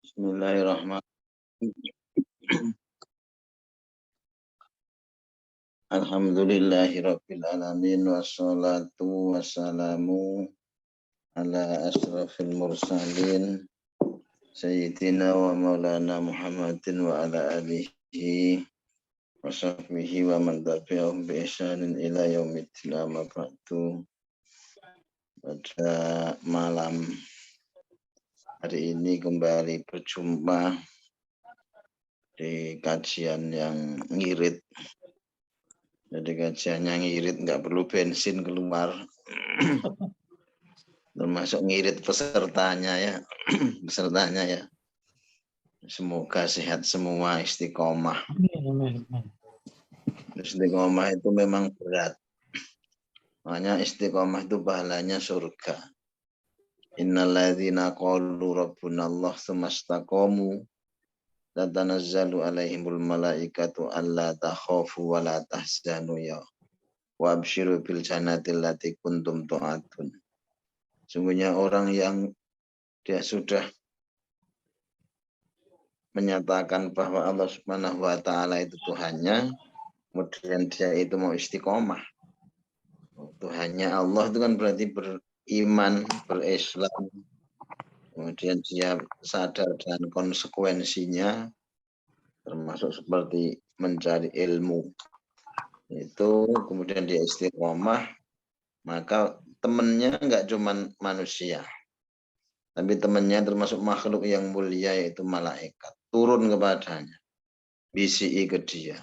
Bismillahirrahmanirrahim. Alhamdulillahirabbil alamin wassalatu wassalamu ala asrafil mursalin sayyidina wa maulana Muhammadin wa ala alihi wa sahbihi wa man tabi'ahum bi ihsanin ila yaumiddin amma ba'du. Pada malam hari ini kembali berjumpa di kajian yang ngirit. Jadi kajiannya ngirit, nggak perlu bensin keluar. Termasuk ngirit pesertanya ya. Pesertanya ya. Semoga sehat semua, istiqomah. Istiqomah itu memang berat. Makanya istiqomah itu pahalanya surga. Innalladzina qalu rabbunallah tsumma istaqamu tatanazzalu alaihimul malaikatu alla takhafu wa la tahzanu ya wa absyiru bil jannati allati kuntum tu'adun. Sungguhnya orang yang dia sudah menyatakan bahwa Allah Subhanahu wa taala itu Tuhannya, kemudian dia itu mau istiqomah. Tuhannya Allah itu kan berarti beriman, berislam. Kemudian dia sadar dan konsekuensinya, termasuk seperti mencari ilmu. Itu kemudian dia istiqomah, maka temannya enggak cuma manusia, tapi temannya termasuk makhluk yang mulia yaitu malaikat. Turun kepadanya, bisi ke dia.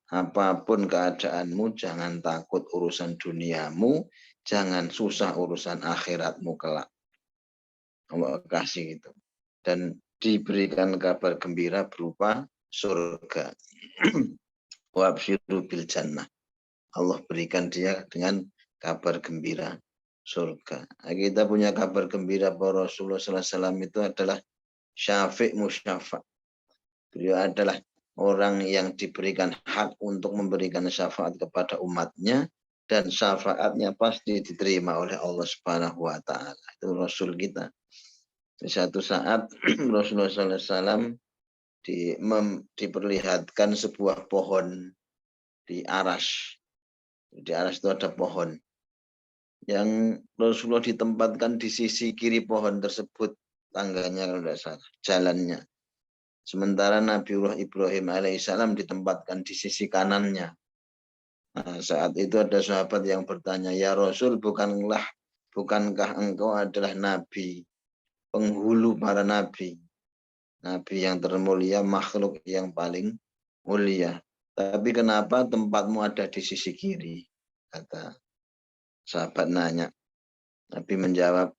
Apapun keadaanmu, jangan takut urusan duniamu, jangan susah urusan akhiratmu kelak. Allah kasih itu. Dan diberikan kabar gembira berupa surga. Wabsyiru bil jannah. Allah berikan dia dengan kabar gembira surga. Nah, kita punya kabar gembira bahwa Rasulullah SAW itu adalah syafi' musyafa'. Beliau adalah orang yang diberikan hak untuk memberikan syafaat kepada umatnya, dan syafaatnya pasti diterima oleh Allah Subhanahu wa taala. Itu Rasul kita. Di satu saat Rasulullah SAW diperlihatkan sebuah pohon di Aras. Di Aras itu ada pohon yang Rasulullah ditempatkan di sisi kiri pohon tersebut, tangganya kalau tidak salah, jalannya. Sementara Nabiullah Ibrahim alaihissalam ditempatkan di sisi kanannya. Nah, saat itu ada sahabat yang bertanya, ya Rasul, bukankah engkau adalah Nabi, penghulu para nabi, Nabi yang termulia, makhluk yang paling mulia. Tapi kenapa tempatmu ada di sisi kiri? Kata sahabat nanya. Nabi menjawab,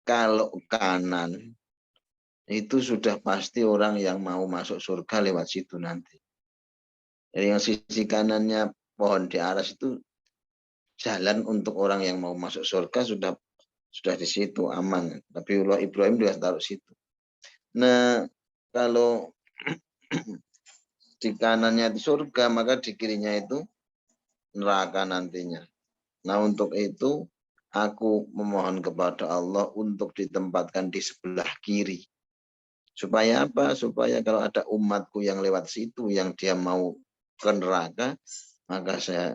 kalau kanan itu sudah pasti orang yang mau masuk surga lewat situ nanti. Jadi yang sisi kanannya pohon di Aras itu jalan untuk orang yang mau masuk surga sudah di situ aman. Tapi Allah Ibrahim juga taruh situ. Nah, kalau di kanannya di surga, maka di kirinya itu neraka nantinya. Nah, untuk itu aku memohon kepada Allah untuk ditempatkan di sebelah kiri. Supaya apa? Supaya kalau ada umatku yang lewat situ, yang dia mau ke neraka, maka saya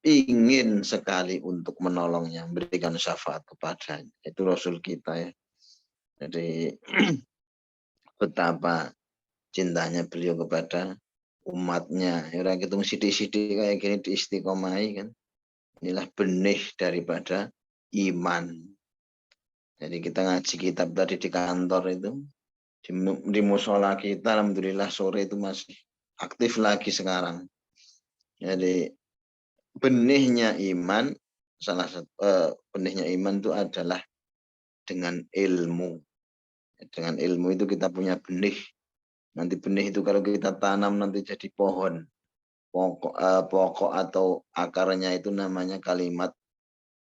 ingin sekali untuk menolongnya, memberikan syafaat kepadanya. Itu Rasul kita ya. Jadi betapa cintanya beliau kepada umatnya. Orang itu sidik-sidik kayak gini diistiqomahi kan. Inilah benih daripada iman. Jadi kita ngaji kitab tadi di kantor itu, di musola kita, alhamdulillah sore itu masih aktif lagi sekarang. Jadi benihnya iman, salah satu benihnya iman itu adalah dengan ilmu. Dengan ilmu itu kita punya benih. Nanti benih itu kalau kita tanam nanti jadi pohon. Pokok atau akarnya itu namanya kalimat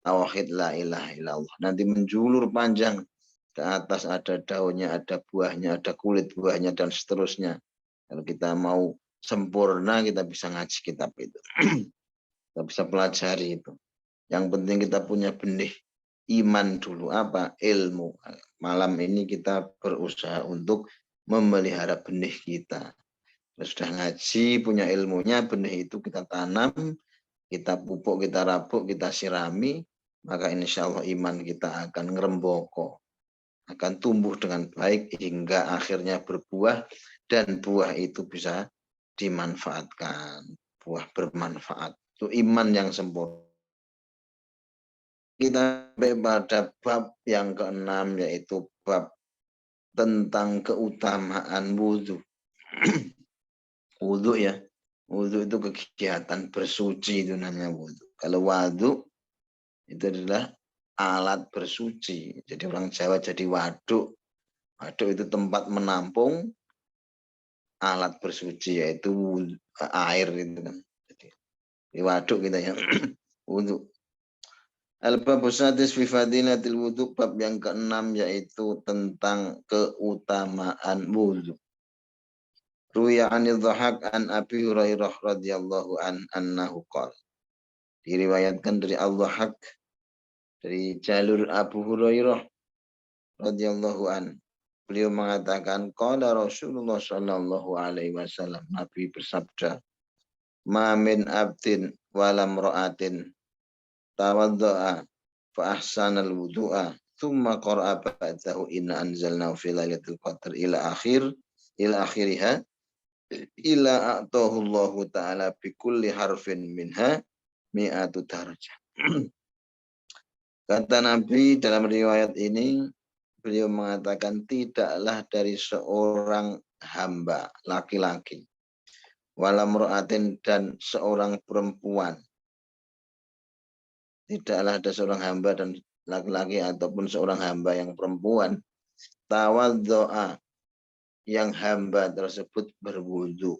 tauhid la ilaha illallah. Nanti menjulur panjang ke atas, ada daunnya, ada buahnya, ada kulit buahnya dan seterusnya. Kalau kita mau sempurna kita bisa ngaji kitab itu. Kita bisa pelajari itu. Yang penting kita punya benih iman dulu, apa? Ilmu. malam ini kita berusaha untuk memelihara benih kita. Kita sudah ngaji, punya ilmunya, benih itu kita tanam, kita pupuk, kita rabuk, kita sirami, maka insya Allah iman kita akan ngeremboko, akan tumbuh dengan baik hingga akhirnya berbuah, dan buah itu bisa dimanfaatkan, buah bermanfaat. Itu iman yang sempurna. Kita sampai pada bab yang ke-6, yaitu bab tentang keutamaan wudhu. Wudhu ya, wudhu itu kegiatan bersuci, itu namanya wudhu. Kalau waduk itu adalah alat bersuci. Jadi orang Jawa jadi waduk. Waduk itu tempat menampung alat bersuci, yaitu air itu kan. Jadi di waduk kita ya wudhu. Al-babu sadis fi fadilatil wudhu, bab yang ke-6 yaitu tentang keutamaan wudhu. Ruya 'anil Dhahak an Abi Hurairah radhiyallahu anhu qala. Diriwayatkan dari Al-Dhahak dari jalur Abu Hurairah radhiyallahu an. Beliau mengatakan qala Rasulullah sallallahu alaihi wasallam, Nabi bersabda, "Ma min abdin wala imra'atin tawadda'a fa ahsanal wudu'a thumma qara'a ba'dahu inna anzalnahu fi lailatul qadr ila akhiriha ila a'tahu Allah ta'ala bi kulli harfin minha mi'atu darajah." Kata Nabi dalam riwayat ini, beliau mengatakan tidaklah dari seorang hamba laki-laki, walam ro'atin, dan seorang perempuan, tidaklah ada seorang hamba dan laki-laki ataupun seorang hamba yang perempuan, tawaddo'a, yang hamba tersebut berwudu,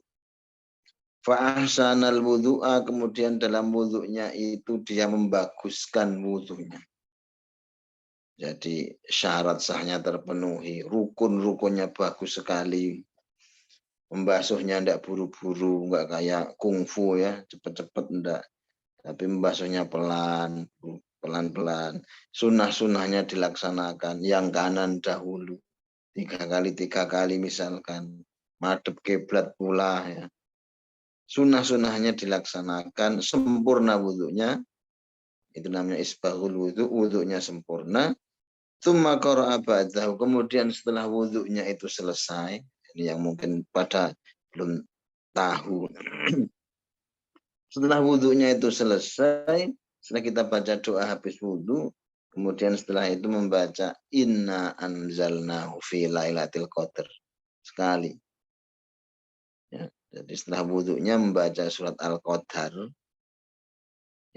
fa'ahsanal wudu'a, kemudian dalam wudunya itu dia membaguskan wudunya. Jadi syarat sahnya terpenuhi, rukun-rukunnya bagus sekali, membasuhnya ndak buru-buru, nggak kayak kungfu ya, cepet-cepet ndak, tapi membasuhnya pelan-pelan. Sunnah-sunnahnya dilaksanakan, yang kanan dahulu, 3 kali misalkan, madhep kiblat pula ya. Sunnah-sunnahnya dilaksanakan, sempurna wudhunya, itu namanya isbahul wudhu, wudhunya sempurna. Tsumma qara'a ba'dahu, kemudian setelah wudhunya itu selesai, ini yang mungkin pada belum tahu. Setelah wudhunya itu selesai, setelah kita baca doa habis wudhu, kemudian setelah itu membaca inna anzalnahu fi lailatul qadr sekali. Ya, jadi setelah wudhunya membaca surat Al-Qadar,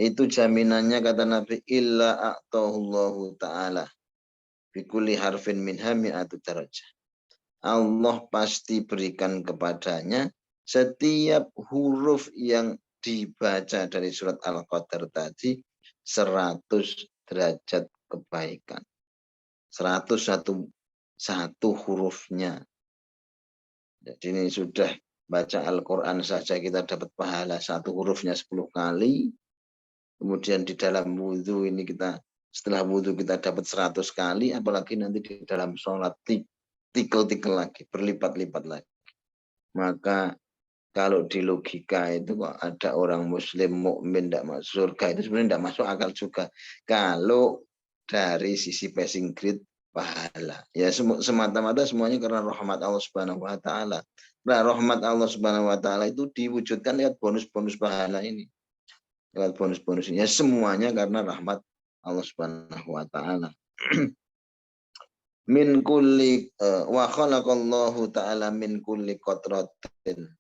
itu jaminannya kata Nabi illa a'tahullahu ta'ala bikuli harfin minha mi'atu darajah. Allah pasti berikan kepadanya setiap huruf yang dibaca dari surat Al-Qadar tadi 100 derajat kebaikan. 101 hurufnya. Jadi ini sudah baca Al-Quran saja kita dapat pahala 1 hurufnya 10 kali. Kemudian di dalam wudhu ini kita, setelah wudhu kita dapat 100 kali, apalagi nanti di dalam sholat tikel-tikel lagi, berlipat-lipat lagi. Maka kalau di logika itu kok ada orang muslim mukmin tidak masuk surga, itu sebenarnya tidak masuk akal juga. Kalau dari sisi passing grade pahala, ya semata-mata semuanya karena rahmat Allah Subhanahu wa taala. Nah, rahmat Allah Subhanahu wa taala itu diwujudkan lewat bonus-bonus pahala ini. Lewat bonus-bonus ini. Ya semuanya karena rahmat Allah Subhanahu wa taala. Min kulli wa khalaqallahu ta'ala min kulli qatratin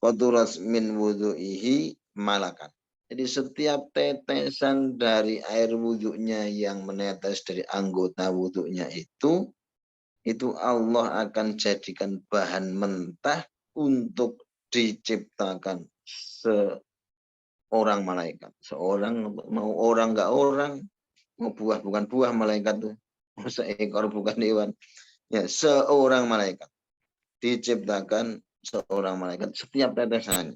qaturas min wudhu'ihi malakan. Jadi setiap tetesan dari air wudhunya yang menetes dari anggota wudhunya itu Allah akan jadikan bahan mentah untuk diciptakan seorang malaikat. Seorang, mau orang nggak orang, mau buah bukan buah malaikat tuh. Seekor bukan hewan, ya seorang malaikat diciptakan, seorang malaikat setiap tetesan,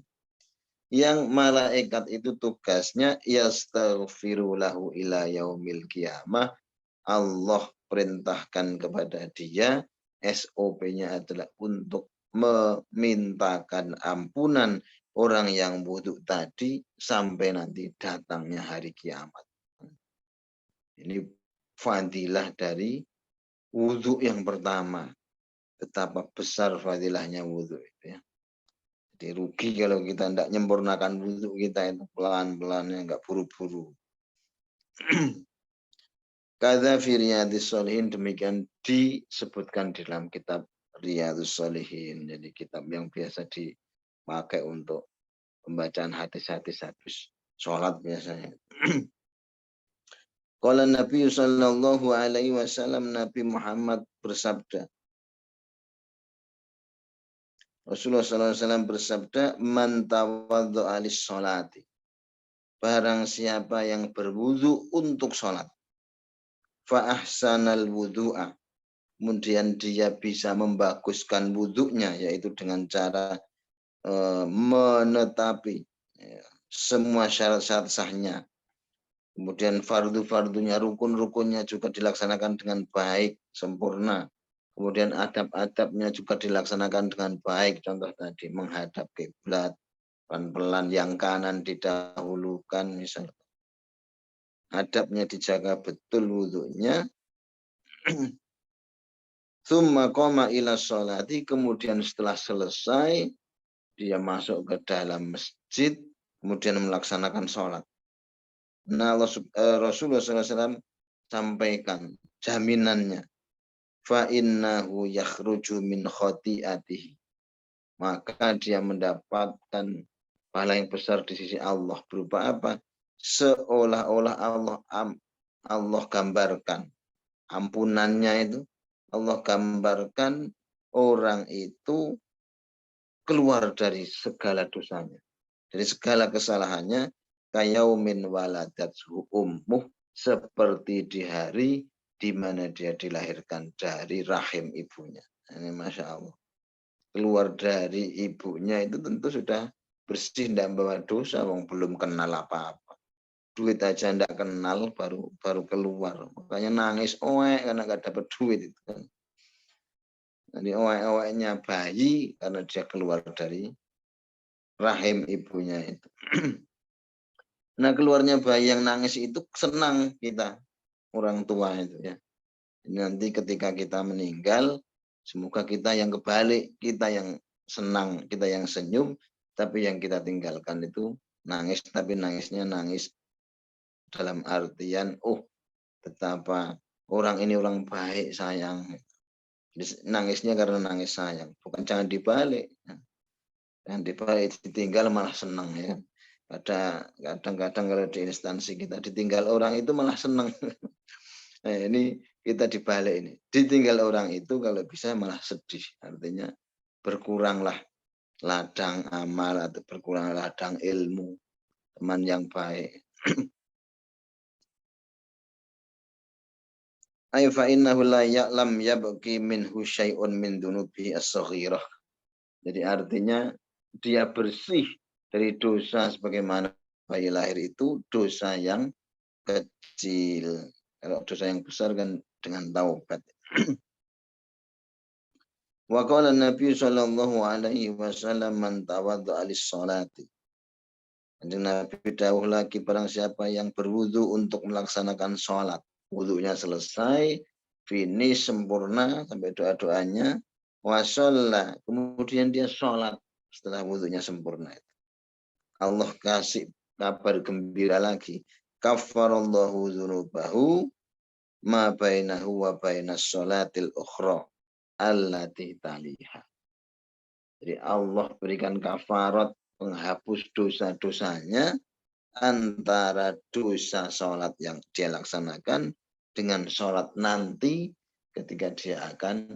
yang malaikat itu tugasnya yastaghfiru lahu ila yaumil qiyamah, Allah perintahkan kepada dia, SOP-nya adalah untuk memintakan ampunan orang yang wudhu tadi sampai nanti datangnya hari kiamat. Ini fadilah dari wudhu yang pertama. Betapa besar fadilahnya wudhu itu ya. Jadi rugi kalau kita tidak menyempurnakan wudhu kita itu pelan-pelan, nggak buru-buru. Kadza fi Riyadhis Shalihin, demikian disebutkan di dalam kitab Riyadhus Shalihin. Jadi kitab yang biasa dipakai untuk pembacaan hadis-hadis habis sholat biasanya. Qala Nabi sallallahu alaihi wasallam, Nabi Muhammad bersabda, Rasulullah sallallahu alaihi wasallam bersabda, man tawaddu'a lis-sholati, barang siapa yang berwudu untuk sholat, fa ahsanal wudu'a, kemudian dia bisa membaguskan wudunya, yaitu dengan cara menetapi semua syarat-syarat sahnya. Kemudian fardu-fardunya, rukun-rukunnya juga dilaksanakan dengan baik, sempurna. Kemudian adab-adabnya juga dilaksanakan dengan baik. Contoh tadi, menghadap kiblat, pelan-pelan, yang kanan didahulukan misalnya. Adabnya dijaga betul wudunya. Tsumma qama ila sholati, kemudian setelah selesai, dia masuk ke dalam masjid, kemudian melaksanakan sholat. Nah, Rasulullah SAW sampaikan jaminannya. Fa innahu yakhruju min khati'atihi. Maka dia mendapatkan pahala yang besar di sisi Allah. Berupa apa? Seolah-olah Allah gambarkan ampunannya itu. Allah gambarkan orang itu keluar dari segala dosanya, dari segala kesalahannya. Kayaumin waladathu ummuh, seperti di hari di mana dia dilahirkan dari rahim ibunya. Ini Masya Allah. Keluar dari ibunya itu tentu sudah bersih, tidak bawa dosa, wong belum kenal apa-apa. Duit aja tidak kenal, baru keluar. Makanya nangis oek karena nggak dapat duit itu kan. Jadi oek-oeknya bayi karena dia keluar dari rahim ibunya itu. Nah, keluarnya bayi yang nangis itu senang kita, orang tua itu ya. Nanti ketika kita meninggal, semoga kita yang kebalik, kita yang senang, kita yang senyum, tapi yang kita tinggalkan itu nangis, tapi nangisnya nangis dalam artian, oh betapa orang ini orang baik, sayang. Nangisnya karena nangis sayang, bukan jangan dibalik. Jangan dibalik, ditinggal malah senang ya. Kadang-kadang kalau di instansi kita ditinggal orang itu malah senang. Nah, ini kita dibalik ini. Ditinggal orang itu kalau bisa malah sedih. Artinya berkuranglah ladang amal atau berkurang ladang ilmu. Teman yang baik. Ay fa innahu la ya'lam yabqi minhu syai'un min dunubi as-saghirah. Jadi artinya dia bersih dari dosa sebagaimana bayi lahir itu dosa yang kecil. Kalau dosa yang besar kan dengan taubat. Wa qala Nabi sallallahu alaihi wasallam, man tawaddu'a lis-sholati. Nabi dawuh lagi, barang siapa yang berwudu untuk melaksanakan sholat, wudunya selesai, finish sempurna sampai doa-doanya, wa sholla, kemudian dia sholat setelah wudunya sempurna. Allah kasih kabar gembira lagi, kafarallahu dzunubahu ma bainahu wa bainas sholatil ukhra allati taliha. Jadi Allah berikan kafarat, penghapus dosa-dosanya antara dosa sholat yang dia laksanakan dengan sholat nanti ketika dia akan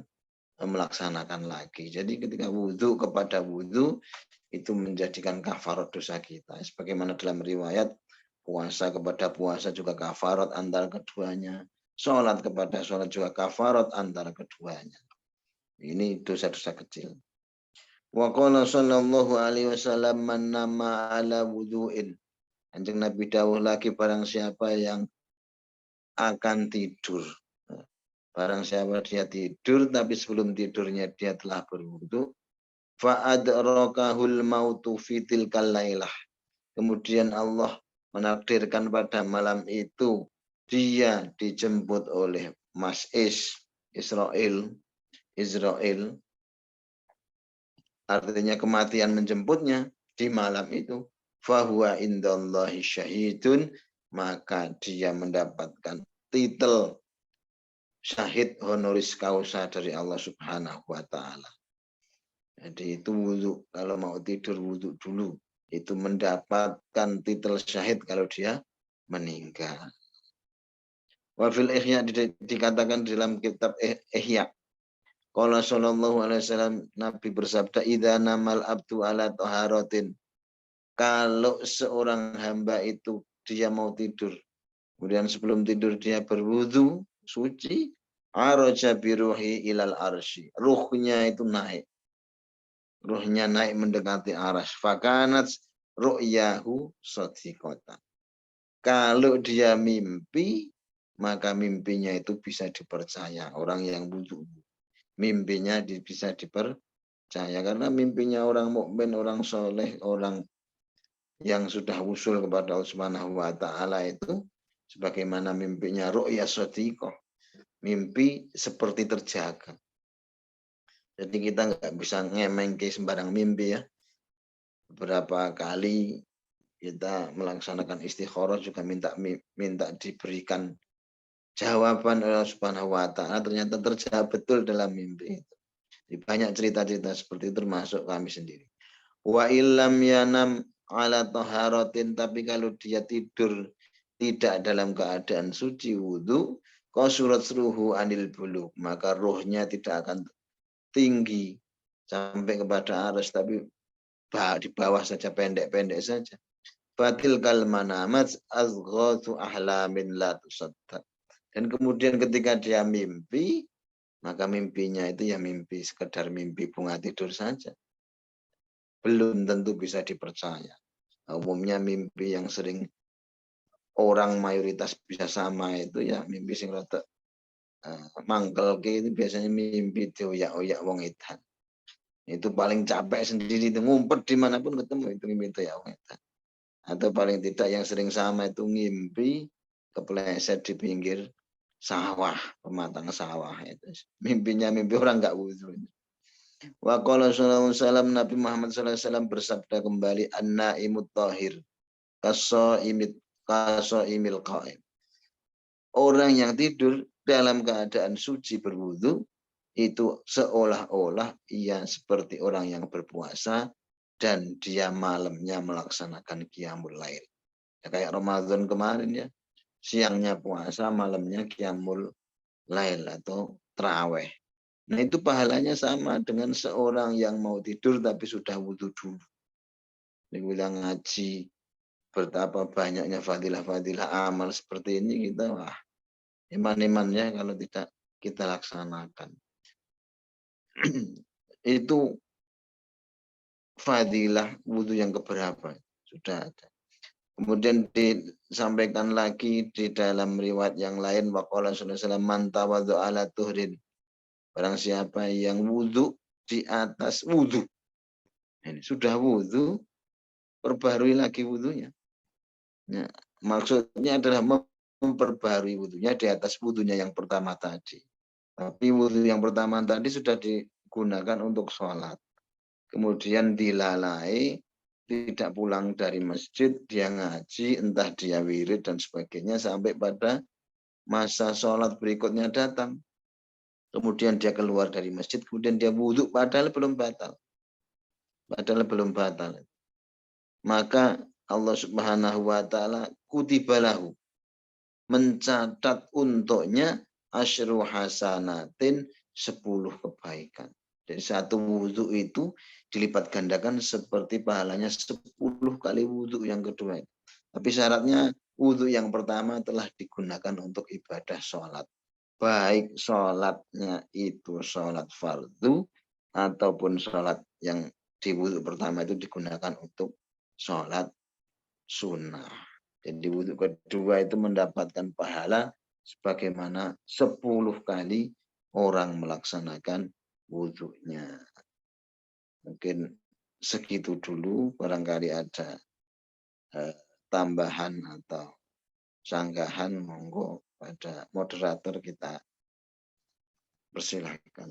melaksanakan lagi. Jadi ketika wudhu kepada wudhu itu menjadikan kafarat dosa kita. Sebagaimana dalam riwayat, puasa kepada puasa juga kafarat antara keduanya. Sholat kepada sholat juga kafarat antara keduanya. Ini dosa-dosa kecil. Wa qala sallallahu alaihi wasallam, man nama ala wudu'in. Kanjeng Nabi dawuh lagi, barang siapa yang akan tidur Barang siapa dia tidur tapi sebelum tidurnya dia telah berwudu, fa'adrakahul mautu fitil kalailah. Kemudian Allah menakdirkan pada malam itu dia dijemput oleh Mas Israel, artinya kematian menjemputnya di malam itu. Fahuwa indallahi syahidun, maka dia mendapatkan titel syahid honoris causa dari Allah Subhanahu wa taala. Jadi itu wudu, kalau mau tidur wudu dulu. Itu mendapatkan titel syahid kalau dia meninggal. Wafil Ihya dikatakan dalam kitab Ihya. Qala sallallahu alaihi wasallam, Nabi bersabda, idza namal abdu ala taharatin. Kalau seorang hamba itu dia mau tidur, kemudian sebelum tidur dia berwudu suci, araja biruhi ilal arsy. Ruhnya itu naik. Ruhnya naik mendekati arsy. Fakanat ru'yahu shadiqatan. Kalau dia mimpi, maka mimpinya itu bisa dipercaya. Orang yang wudu, mimpinya bisa dipercaya. Karena mimpinya orang mukmin, orang soleh, orang yang sudah usul kepada Allah Subhanahu wa taala itu sebagaimana mimpinya ru'ya shadiqah. Mimpi seperti terjaga. Jadi kita nggak bisa ngemengke sembarang mimpi ya. Beberapa kali kita melaksanakan istikharah juga minta diberikan jawaban oleh Allah Subhanahu wa taala, ternyata terjawab betul dalam mimpi itu. Banyak cerita-cerita seperti itu termasuk kami sendiri. Wa illam yanam ala taharatin, tapi kalau dia tidur tidak dalam keadaan suci wudu, qasurat ruhu anil buluk, maka ruhnya tidak akan tinggi sampai kepada aras, tapi di bawah saja, pendek-pendek saja. Batil kal manamat azghatu ahlamin la tusaddaq. Dan kemudian ketika dia mimpi, maka mimpinya itu ya mimpi sekedar mimpi bunga tidur saja. Belum tentu bisa dipercaya. Umumnya mimpi yang sering orang mayoritas bisa sama itu ya mimpi sing rada mangkel itu biasanya mimpi dioyak-oyak wong edan. Itu paling capek sendiri, itu ngumpet dimanapun ketemu itu mimpi dioyak wong edan. Atau paling tidak yang sering sama itu ngimpi kepleset di pinggir sawah, pematang sawah itu. Mimpinya mimpi orang nggak wudu. Wa qala sallallahu alaihi wasallam, Nabi Muhammad sallallahu alaihi wasallam bersabda kembali, an-naimut tahir kasoimil qaim. Orang yang tidur dalam keadaan suci berwudu itu seolah-olah ia seperti orang yang berpuasa dan dia malamnya melaksanakan qiyamul lail. Ya, kayak Ramadan kemarin ya. Siangnya puasa, malamnya qiyamul lail atau tarawih. Nah itu pahalanya sama dengan seorang yang mau tidur tapi sudah wudu dulu. Dibilang ngaji, betapa banyaknya fadilah-fadilah amal seperti ini, kita wah iman-imannya kalau tidak kita laksanakan. Itu fadilah wudu yang keberapa? Sudah ada. Kemudian disampaikan lagi di dalam riwayat yang lain, waqala sallallahu alaihi wasallam, man tawadhu ala tuhrin. Barang siapa yang wudu di atas wudu. Ini sudah wudu, perbarui lagi wudunya. Ya, maksudnya adalah memperbarui wudunya di atas wudunya yang pertama tadi. Tapi wudu yang pertama tadi sudah digunakan untuk sholat. Kemudian dilalai, tidak pulang dari masjid, dia ngaji, entah dia wirid dan sebagainya, sampai pada masa sholat berikutnya datang. Kemudian dia keluar dari masjid, kemudian dia wudhu, padahal belum batal. Maka Allah Subhanahu wa taala kutibalahu, mencatat untuknya asyru hasanatin, 10 kebaikan. Jadi satu wudhu itu dilipat gandakan seperti pahalanya 10 kali wudhu yang kedua. Tapi syaratnya wudhu yang pertama telah digunakan untuk ibadah sholat. Baik sholatnya itu sholat fardu ataupun sholat yang di wudhu pertama itu digunakan untuk sholat sunnah. Jadi wudhu kedua itu mendapatkan pahala sebagaimana 10 kali orang melaksanakan wudhunya. Mungkin segitu dulu, barangkali ada tambahan atau sanggahan, monggo pada moderator kita persilahkan.